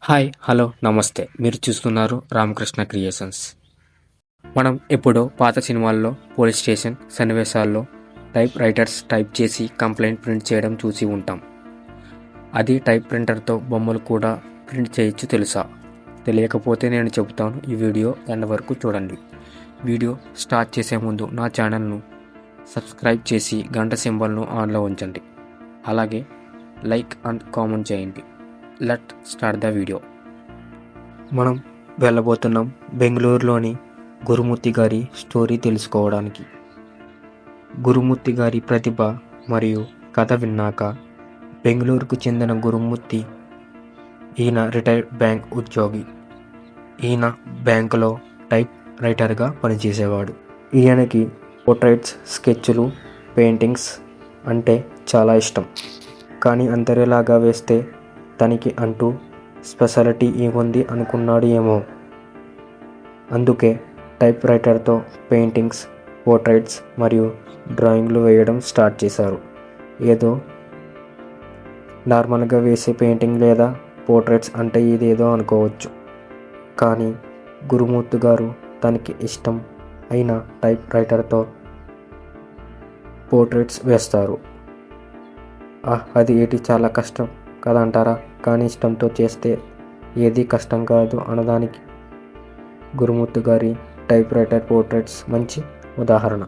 Hi hello నమస్తే. మీరు చూస్తున్నారు రామకృష్ణ క్రియేషన్స్. మనం ఎప్పుడో పాత సినిమాల్లో పోలీస్ స్టేషన్ సన్నివేశాల్లో టైప్ రైటర్స్ టైప్ చేసి కంప్లైంట్ ప్రింట్ చేయడం చూసి ఉంటాం. అది టైప్ ప్రింటర్తో బొమ్మలు కూడా ప్రింట్ చేయొచ్చు. తెలుసా? తెలియకపోతే నేను చెబుతాను. ఈ వీడియో ఎండ్ వరకు చూడండి. వీడియో స్టార్ట్ చేసే ముందు నా ఛానల్ను సబ్స్క్రైబ్ చేసి గంట సింబల్ను ఆన్లో ఉంచండి. అలాగే లైక్ అండ్ కామెంట్ చేయండి. Let start the video. మనం వెళ్ళబోతున్నాం బెంగళూరులోని గురుమూర్తి గారి స్టోరీ తెలుసుకోవడానికి. గురుమూర్తి గారి ప్రతిభ మరియు కథ విన్నాక బెంగళూరుకు చెందిన గురుమూర్తి ఈయన రిటైర్డ్ బ్యాంక్ ఉద్యోగి. ఈయన బ్యాంకులో టైప్ రైటర్గా పనిచేసేవాడు. ఈయనకి పోర్ట్రైట్స్, స్కెచ్లు, పెయింటింగ్స్ అంటే చాలా ఇష్టం. కానీ అందరిలాగా వేస్తే తనకి అంటూ స్పెషాలిటీ ఏముంది అనుకున్నాడు ఏమో. అందుకే టైప్ రైటర్తో పెయింటింగ్స్, పోర్ట్రైట్స్ మరియు డ్రాయింగ్లు వేయడం స్టార్ట్ చేశారు. ఏదో నార్మల్గా వేసే పెయింటింగ్ లేదా పోర్ట్రైట్స్ అంటే ఇదేదో అనుకోవచ్చు. కానీ గురుమూర్తి గారు తనకి ఇష్టం అయిన టైప్ రైటర్తో పోర్ట్రైట్స్ వేస్తారు. అది ఏంటి చాలా కష్టం కదంటారా? కానీ ఇష్టంతో చేస్తే ఏది కష్టం కాదు అనడానికి గురుమూర్తి గారి టైప్ రైటర్ పోర్ట్రైట్స్ మంచి ఉదాహరణ.